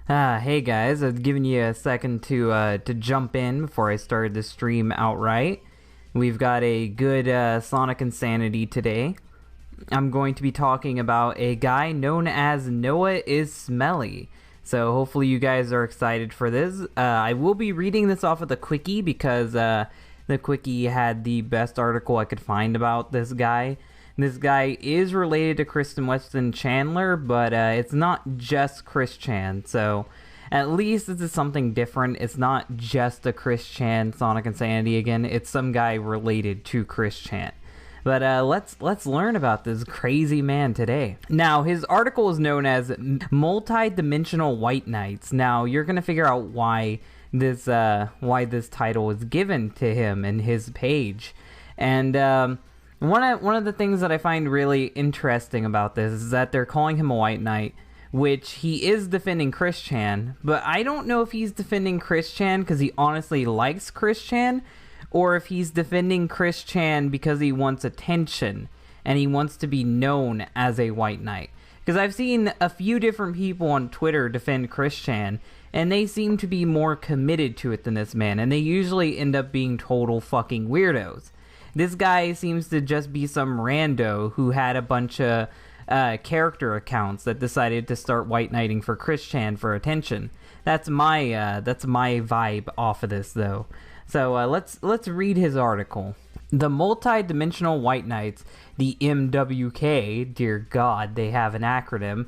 Hey guys, I've given you a second to jump in before I started the stream outright. We've got a good Sonic Insanity today. I'm going to be talking about a guy known as Noah is Smelly. So hopefully you guys are excited for this. I will be reading this off of the Quickie because the Quickie had the best article I could find about this guy. This guy is related to Kristen Weston Chandler, but it's not just Chris Chan, so at least this is something different. It's not just a Chris Chan Sonic Insanity again, it's some guy related to Chris Chan. But let's learn about this crazy man today. Now, his article is known as Multi-Dimensional White Knights. Now, you're going to figure out why this title is given to him and his page. And one of the things that I find really interesting about this is that they're calling him a White Knight, which he is defending Chris Chan, but I don't know if he's defending Chris Chan because he honestly likes Chris Chan, or if he's defending Chris Chan because he wants attention and he wants to be known as a White Knight. Because I've seen a few different people on Twitter defend Chris Chan, and they seem to be more committed to it than this man, and they usually end up being total fucking weirdos. This guy seems to just be some rando who had a bunch of character accounts that decided to start white knighting for Chris Chan for attention. That's my vibe off of this, though. So let's read his article. The Multi-Dimensional White Knights, the MWK, dear God, they have an acronym,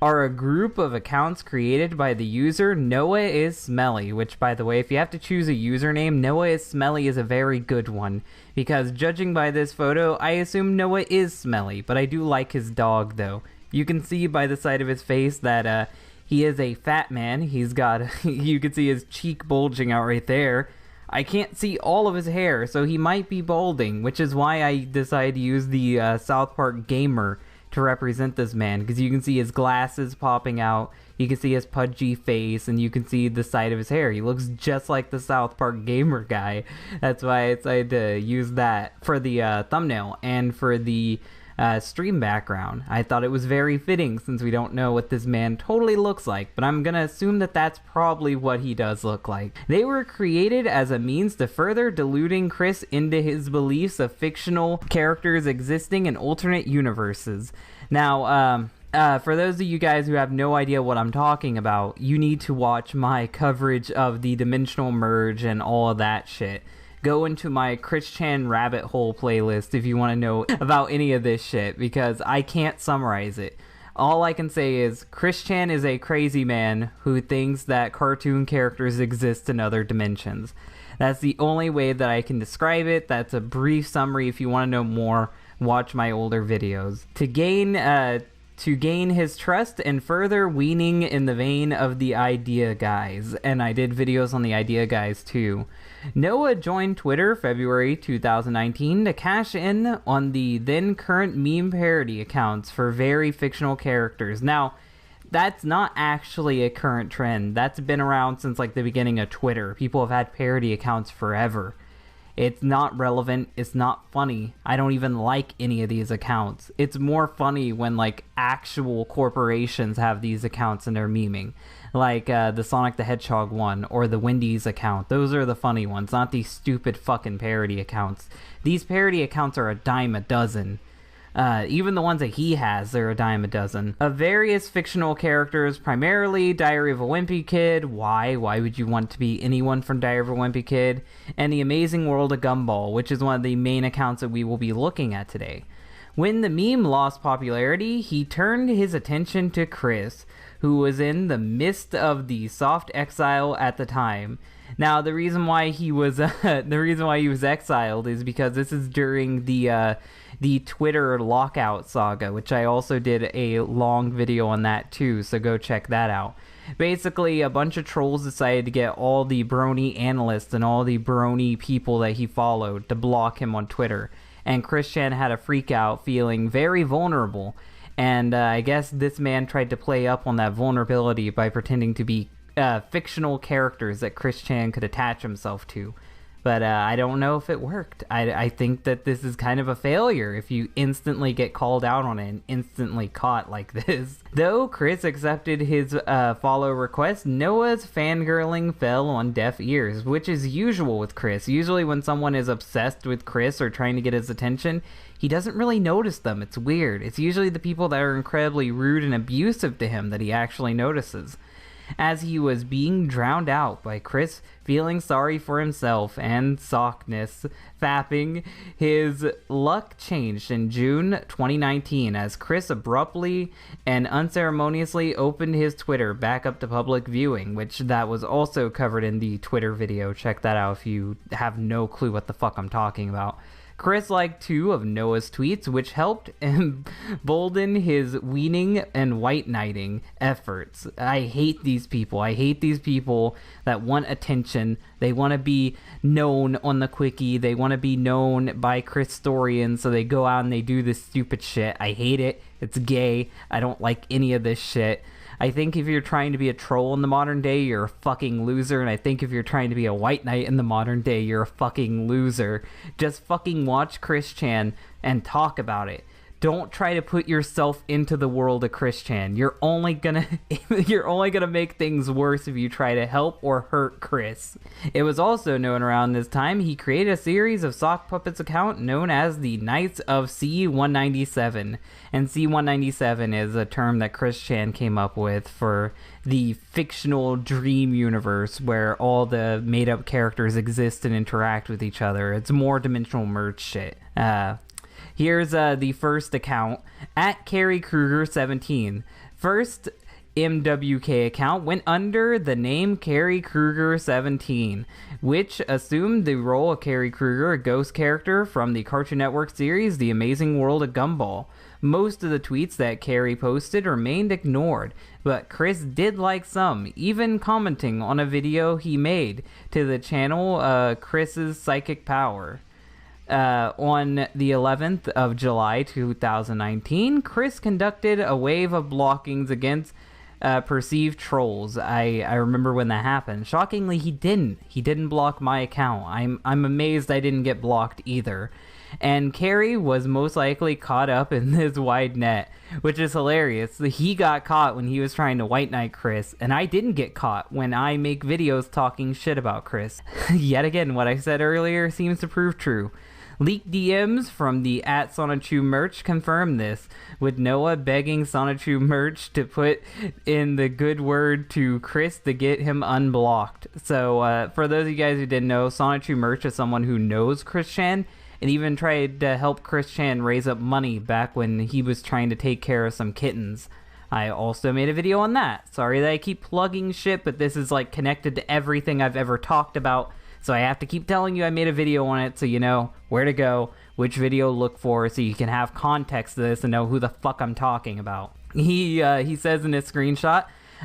are a group of accounts created by the user Noah is Smelly, which, by the way, if you have to choose a username, Noah is Smelly is a very good one, because judging by this photo, I assume Noah is smelly, but I do like his dog, though. You can see by the side of his face that he is a fat man. He's got, you can see his cheek bulging out right there. I can't see all of his hair, so he might be balding, which is why I decided to use the South Park Gamer to represent this man, because you can see his glasses popping out, you can see his pudgy face, and you can see the side of his hair. He looks just like the South Park Gamer guy. That's why I decided to use that for the thumbnail and for the stream background. I thought it was very fitting since we don't know what this man totally looks like, but I'm gonna assume that that's probably what he does look like. They were created as a means to further deluding Chris into his beliefs of fictional characters existing in alternate universes. Now, for those of you guys who have no idea what I'm talking about, you need to watch my coverage of the Dimensional Merge and all of that shit. Go into my Chris Chan rabbit hole playlist if you want to know about any of this shit, because I can't summarize it. All I can say is Chris Chan is a crazy man who thinks that cartoon characters exist in other dimensions. That's the only way that I can describe it. That's a brief summary. If you want to know more, watch my older videos. To gain his trust and further weaning in the vein of the Idea Guys, and I did videos on the Idea Guys too. Noah joined Twitter February 2019 to cash in on the then current meme parody accounts for very fictional characters. Now, that's not actually a current trend. That's been around since like the beginning of Twitter. People have had parody accounts forever. It's not relevant, it's not funny. I don't even like any of these accounts. It's more funny when like actual corporations have these accounts and they're memeing. Like the Sonic the Hedgehog one or the Wendy's account. Those are the funny ones, not these stupid fucking parody accounts. These parody accounts are a dime a dozen. Even the ones that he has, they're a dime a dozen. Of various fictional characters, primarily Diary of a Wimpy Kid. Why would you want to be anyone from Diary of a Wimpy Kid? And The Amazing World of Gumball, which is one of the main accounts that we will be looking at today. When the meme lost popularity, he turned his attention to Chris, who was in the midst of the soft exile at the time. Now, the reason why he was exiled is because this is during the Twitter lockout saga, which I also did a long video on that too, so go check that out. Basically, a bunch of trolls decided to get all the brony analysts and all the brony people that he followed to block him on Twitter, and Chris Chan had a freak out, feeling very vulnerable, and I guess this man tried to play up on that vulnerability by pretending to be fictional characters that Chris Chan could attach himself to. But I don't know if it worked. I think that this is kind of a failure if you instantly get called out on it and instantly caught like this. Though Chris accepted his follow request, Noah's fangirling fell on deaf ears, which is usual with Chris. Usually when someone is obsessed with Chris or trying to get his attention, he doesn't really notice them. It's weird. It's usually the people that are incredibly rude and abusive to him that he actually notices. As he was being drowned out by Chris feeling sorry for himself and Sockness fapping, his luck changed in June 2019 as Chris abruptly and unceremoniously opened his Twitter back up to public viewing, which that was also covered in the Twitter video. Check that out if you have no clue what the fuck I'm talking about. Chris liked 2 of Noah's tweets, which helped embolden his weaning and white knighting efforts. I hate these people. I hate these people that want attention. They want to be known on the quickie. They want to be known by Christorians, so they go out and they do this stupid shit. I hate it. It's gay. I don't like any of this shit. I think if you're trying to be a troll in the modern day, you're a fucking loser. And I think if you're trying to be a white knight in the modern day, you're a fucking loser. Just fucking watch Chris Chan and talk about it. Don't try to put yourself into the world of Chris Chan. You're only gonna make things worse if you try to help or hurt Chris. It was also known around this time he created a series of sock puppets account known as the Knights of C197. And C197 is a term that Chris Chan came up with for the fictional dream universe where all the made-up characters exist and interact with each other. It's more dimensional merge shit. Here's the first account, at Carrie Kruger 17. First MWK account went under the name Carrie Kruger 17, which assumed the role of Carrie Kruger, a ghost character from the Cartoon Network series The Amazing World of Gumball. Most of the tweets that Carrie posted remained ignored, but Chris did like some, even commenting on a video he made to the channel Chris's Psychic Power. On the 11th of July 2019, Chris conducted a wave of blockings against perceived trolls. I remember when that happened. Shockingly, he didn't block my account. I'm amazed I didn't get blocked either. And Carrie was most likely caught up in this wide net, which is hilarious. He got caught when he was trying to white knight Chris, and I didn't get caught when I make videos talking shit about Chris. Yet again, what I said earlier seems to prove true. Leaked DMs from the @Sonichu merch confirm this, with Noah begging Sonichu merch to put in the good word to Chris to get him unblocked. So for those of you guys who didn't know, Sonichu merch is someone who knows Chris Chan and even tried to help Chris Chan raise up money back when he was trying to take care of some kittens. I also made a video on that. Sorry that I keep plugging shit, but this is like connected to everything I've ever talked about. So I have to keep telling you I made a video on it so you know where to go, which video to look for, so you can have context to this and know who the fuck I'm talking about. He says in his screenshot,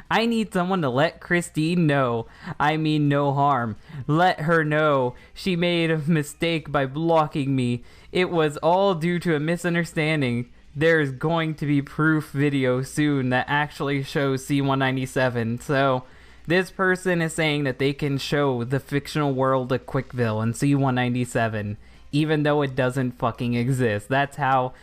I need someone to let Christine know. I mean no harm. Let her know she made a mistake by blocking me. It was all due to a misunderstanding. There's going to be proof video soon that actually shows C197. So this person is saying that they can show the fictional world of Quickville and C197, even though it doesn't fucking exist. That's how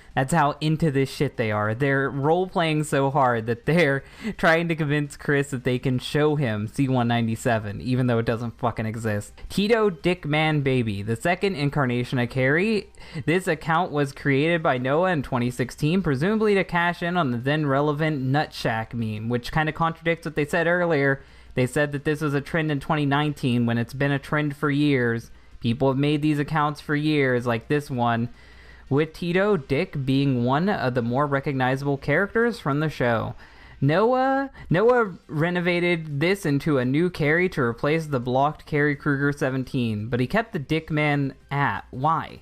into this shit they are. They're role-playing so hard that they're trying to convince Chris that they can show him C197, even though it doesn't fucking exist. Tito Dickman Baby, the second incarnation of Carrie. This account was created by Noah in 2016, presumably to cash in on the then relevant Nutshack meme, which kind of contradicts what they said earlier. They said that this was a trend in 2019 when it's been a trend for years. People have made these accounts for years, like this one, with Tito Dick being one of the more recognizable characters from the show. Noah renovated this into a new Carrie to replace the blocked Carrie Kruger 17, but he kept the Dickman @ Why?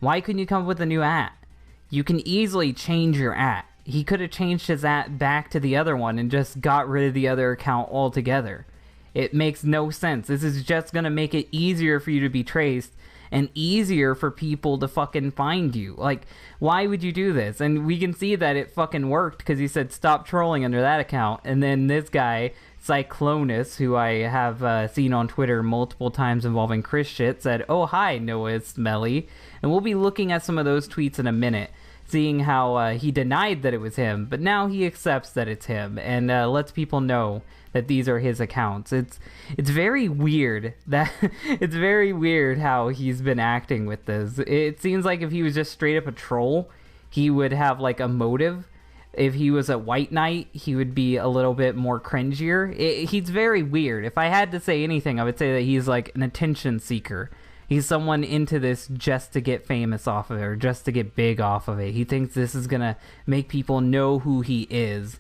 Why couldn't you come up with a new @? You can easily change your @. He could have changed his @ back to the other one and just got rid of the other account altogether. It makes no sense. This is just gonna make it easier for you to be traced and easier for people to fucking find you. Like, why would you do this? And we can see that it fucking worked because he said stop trolling under that account, and then this guy Cyclonus, who I have seen on Twitter multiple times involving Chris shit, said, "Oh, hi, Noah, it's Smelly." And we'll be looking at some of those tweets in a minute, seeing how he denied that it was him, but now he accepts that it's him and lets people know that these are his accounts. It's very weird that it's very weird how he's been acting with this. It seems like if he was just straight up a troll, he would have like a motive. If he was a white knight, he would be a little bit more cringier. He's very weird. If I had to say anything, I would say that he's like an attention seeker. He's someone into this just to get famous off of it, or just to get big off of it. He thinks this is going to make people know who he is.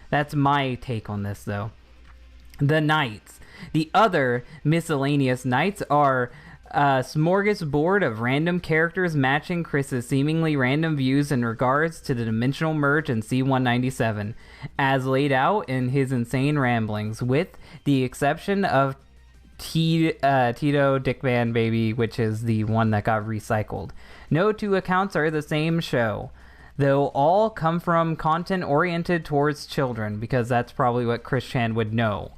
That's my take on this, though. The knights. The other miscellaneous knights are a smorgasbord of random characters matching Chris's seemingly random views in regards to the dimensional merge in C-197, as laid out in his insane ramblings, with the exception of Tito Dickman Baby, which is the one that got recycled. No two accounts are the same show, though all come from content oriented towards children, because that's probably what Chris Chan would know.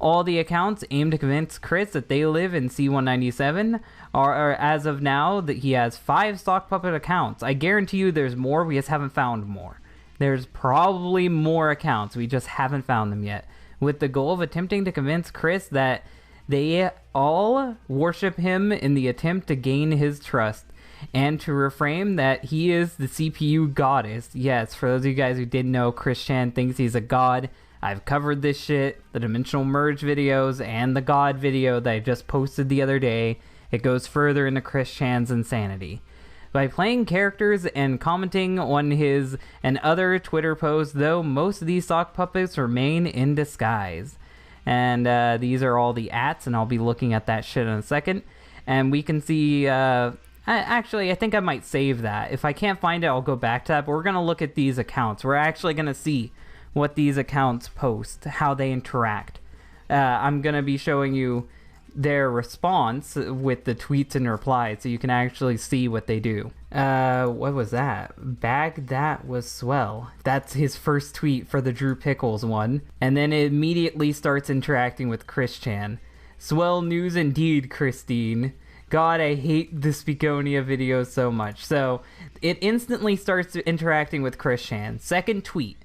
All the accounts aim to convince Chris that they live in C-197 are as of now, that he has 5 sock puppet accounts. I guarantee you there's more, we just haven't found more. There's probably more accounts, we just haven't found them yet, with the goal of attempting to convince Chris that they all worship him in the attempt to gain his trust, and to reframe that he is the CPU goddess. Yes, for those of you guys who didn't know, Chris Chan thinks he's a god. I've covered this shit, the Dimensional Merge videos and the God video that I just posted the other day. It goes further into Chris Chan's insanity. By playing characters and commenting on his and other Twitter posts, though, most of these sock puppets remain in disguise. And these are all the ats, and I'll be looking at that shit in a second. And we can see, actually, I think I might save that. If I can't find it, I'll go back to that. But we're going to look at these accounts. We're actually going to see what these accounts post, how they interact. I'm going to be showing you their response with the tweets and replies, so you can actually see what they do. What was that? Bag that was swell. That's his first tweet for the Drew Pickles one. And then it immediately starts interacting with Chris Chan. Swell news indeed, Christine. God, I hate the Speakonia video so much. So it instantly starts interacting with Chris Chan. Second tweet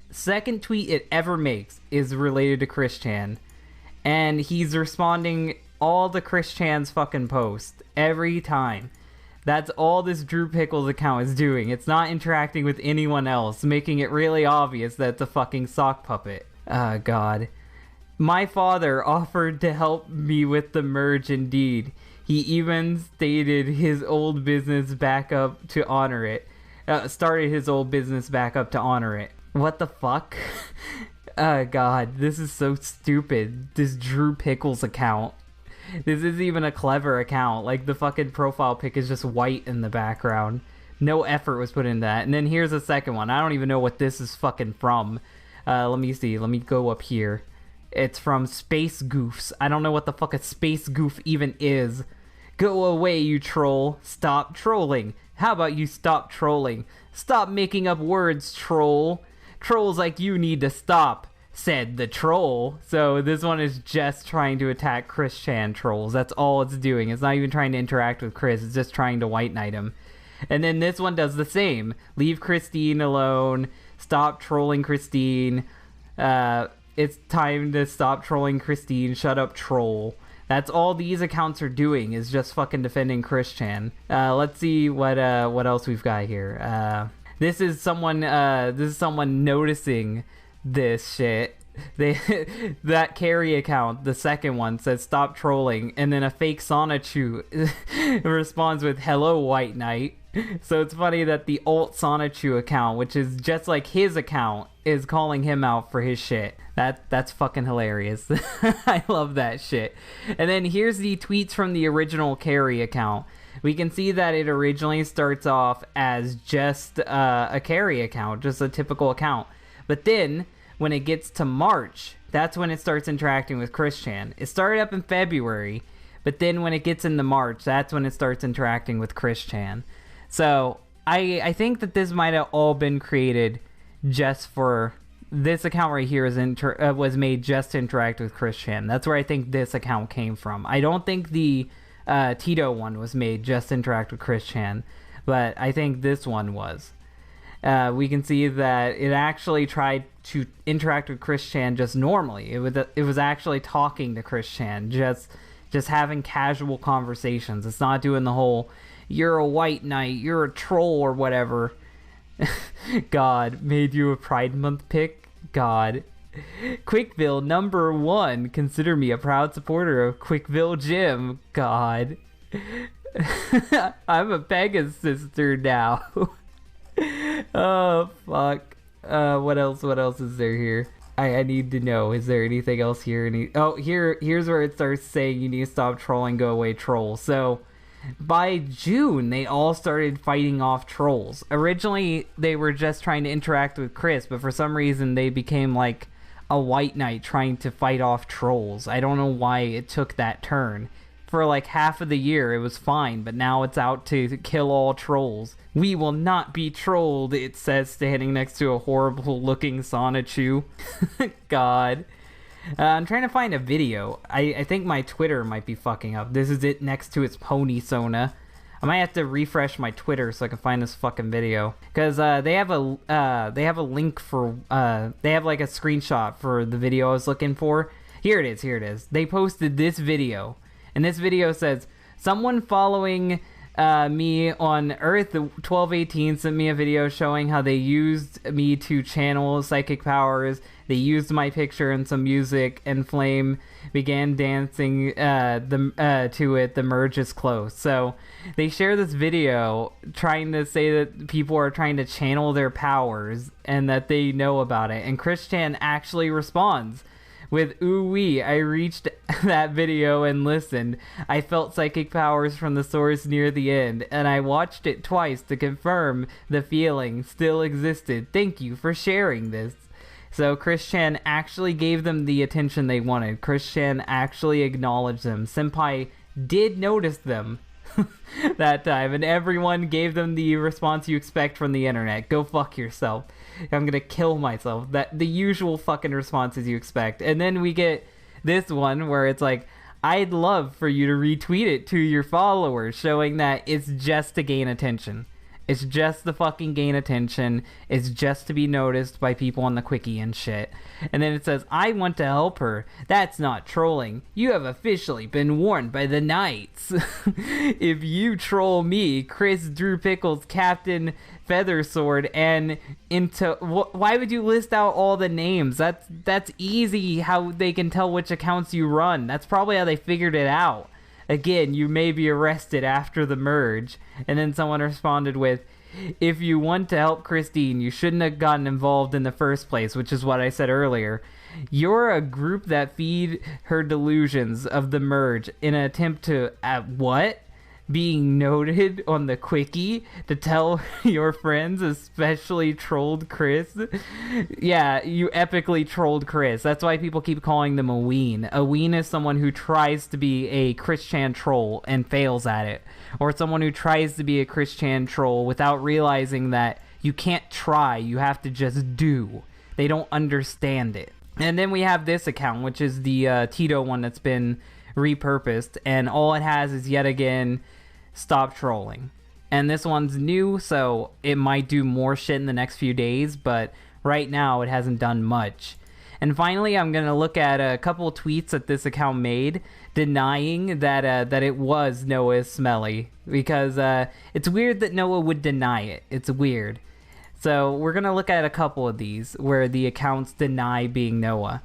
it ever makes is related to Chris Chan. And he's responding all to Chris Chan's fucking posts every time. That's all this Drew Pickles account is doing. It's not interacting with anyone else, making it really obvious that it's a fucking sock puppet. Ah, God. My father offered to help me with the merge indeed. He even stated his old business back up to honor it. Started his old business back up to honor it. What the fuck? Oh, God. This is so stupid. This Drew Pickles account. This isn't even a clever account. Like, the fucking profile pic is just white in the background. No effort was put into that. And then here's a second one. I don't even know what this is fucking from. Let me see. Let me go up here. It's from Space Goofs. I don't know what the fuck a Space Goof even is. Go away, you troll. Stop trolling. How about you stop trolling? Stop making up words, troll. Trolls like you need to stop, said the troll. So this one is just trying to attack Chris Chan trolls. That's all it's doing. It's not even trying to interact with Chris. It's just trying to white knight him. And then this one does the same. Leave Christine alone. Stop trolling Christine. It's time to stop trolling Christine. Shut up, troll. That's all these accounts are doing, is just fucking defending Chris Chan. Let's see what else we've got here. This is someone noticing this shit. That carry account, the second one, says stop trolling, and then a fake Sonichu responds with hello, White Knight. So it's funny that the alt Sonichu account, which is just like his account, is calling him out for his shit. That's fucking hilarious. I love that shit. And then here's the tweets from the original carry account. We can see that it originally starts off as just a carry account, just a typical account. But then, when it gets to March, that's when it starts interacting with Chris Chan. It started up in February, but then when it gets into March, that's when it starts interacting with Chris Chan. So, I think that this might have all been created just for this account right here was made just to interact with Chris Chan. That's where I think this account came from. I don't think the Tito one was made just to interact with Chris Chan, but I think this one was. We can see that it actually tried to interact with Chris Chan just normally. It was actually talking to Chris Chan, just having casual conversations. It's not doing the whole, you're a white knight, you're a troll, or whatever. God, made you a Pride Month pick? God. Quickville #1. Consider me a proud supporter of Quickville Gym. God. I'm a Pegasus sister now. Oh, fuck. What else is there here? I need to know. Is there anything else here? Here's where it starts saying you need to stop trolling, go away, troll. So, by June, they all started fighting off trolls. Originally, they were just trying to interact with Chris, but for some reason, they became like a white knight trying to fight off trolls. I don't know why it took that turn. For like half of the year, it was fine, but now it's out to kill all trolls. We will not be trolled, it says, standing next to a horrible-looking Sonichu. God. I'm trying to find a video. I think my Twitter might be fucking up. This is it next to its pony Sona. I might have to refresh my Twitter so I can find this fucking video. Because they have a link for... they have like a screenshot for the video I was looking for. Here it is. They posted this video. And this video says, someone following me on Earth 1218 sent me a video showing how they used me to channel psychic powers. They used my picture and some music, and Flame began dancing to it. The merge is close. So they share this video trying to say that people are trying to channel their powers and that they know about it. And Chris Chan actually responds with, ooh wee, I reached that video and listened. I felt psychic powers from the source near the end, and I watched it twice to confirm the feeling still existed. Thank you for sharing this. So Chris Chan actually gave them the attention they wanted. Chris Chan actually acknowledged them. Senpai did notice them that time, and everyone gave them the response you expect from the internet. Go fuck yourself. I'm gonna kill myself. That the usual fucking responses you expect. And then we get this one where it's like, I'd love for you to retweet it to your followers, showing that it's just to gain attention. It's just to fucking gain attention. It's just to be noticed by people on the quickie and shit. And then it says, I want to help her. That's not trolling. You have officially been warned by the Knights. If you troll me, Chris Drew Pickles, Captain Feathersword, and into... Why would you list out all the names? That's easy how they can tell which accounts you run. That's probably how they figured it out. Again, you may be arrested after the merge. And then someone responded with, if you want to help Christine, you shouldn't have gotten involved in the first place, which is what I said earlier. You're a group that feed her delusions of the merge in an attempt to, what? Being noted on the quickie to tell your friends, especially trolled Chris. Yeah, you epically trolled Chris. That's why people keep calling them a ween. A ween is someone who tries to be a Chris Chan troll and fails at it. Or someone who tries to be a Chris Chan troll without realizing that you can't try, you have to just do. They don't understand it. And then we have this account, which is the Tito one that's been repurposed, and all it has is yet again, stop trolling. And this one's new, so it might do more shit in the next few days, but right now it hasn't done much. And finally, I'm gonna look at a couple of tweets that this account made denying that it was Noah's Smelly, because it's weird that Noah would deny it. It's weird. So we're gonna look at a couple of these where the accounts deny being Noah.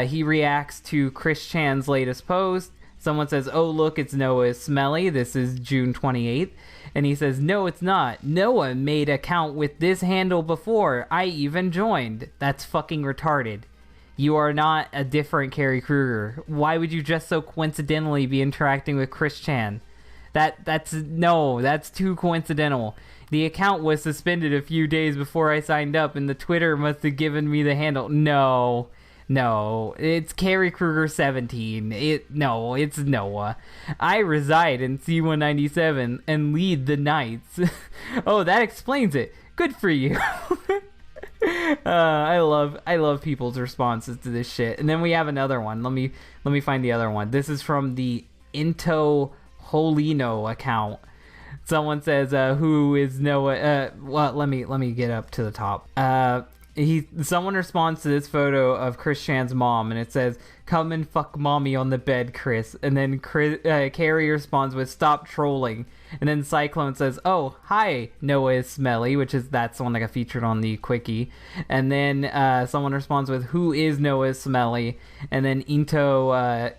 He reacts to Chris Chan's latest post. Someone says, oh look, it's Noah's Smelly. This is June 28th. And he says, no, it's not. Noah made an account with this handle before I even joined. That's fucking retarded. You are not a different Carrie Kruger. Why would you just so coincidentally be interacting with Chris Chan? That's too coincidental. The account was suspended a few days before I signed up, and the Twitter must have given me the handle. No, it's Carrie Kruger 17. It's Noah. I reside in C-197 and lead the Knights. Oh, that explains it. Good for you. I love people's responses to this shit. And then we have another one. Let me find the other one. This is from the Into Holino account. Someone says, "Who is Noah?" Well, let me get up to the top. Someone responds to this photo of Chris Chan's mom, and it says, "Come and fuck mommy on the bed, Chris." And then Carrie responds with, "Stop trolling." And then Cyclone says, "Oh, hi, Noah is Smelly," that's the one that got featured on the quickie. And then someone responds with, "Who is Noah is Smelly?" And then Into, I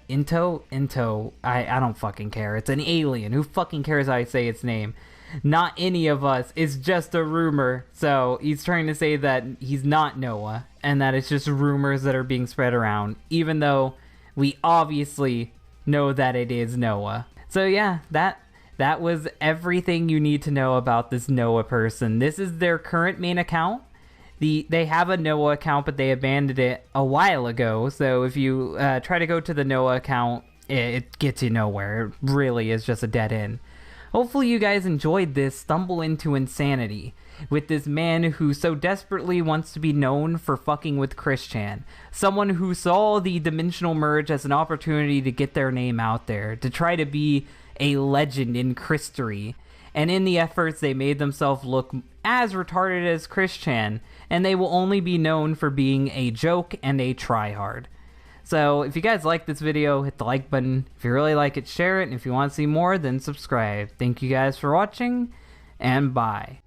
don't fucking care. It's an alien. Who fucking cares how I say its name? Not any of us. It's just a rumor. So he's trying to say that he's not Noah, and that it's just rumors that are being spread around, even though we obviously know that it is Noah. So yeah, that was everything you need to know about this Noah person. This is their current main account. They have a Noah account, but they abandoned it a while ago. So if you try to go to the Noah account, it gets you nowhere. It really is just a dead end. Hopefully you guys enjoyed this stumble into insanity with this man who so desperately wants to be known for fucking with Chris Chan. Someone who saw the dimensional merge as an opportunity to get their name out there, to try to be a legend in Christery. And in the efforts, they made themselves look as retarded as Chris Chan, and they will only be known for being a joke and a tryhard. So if you guys like this video, hit the like button. If you really like it, share it. And if you want to see more, then subscribe. Thank you guys for watching, and bye.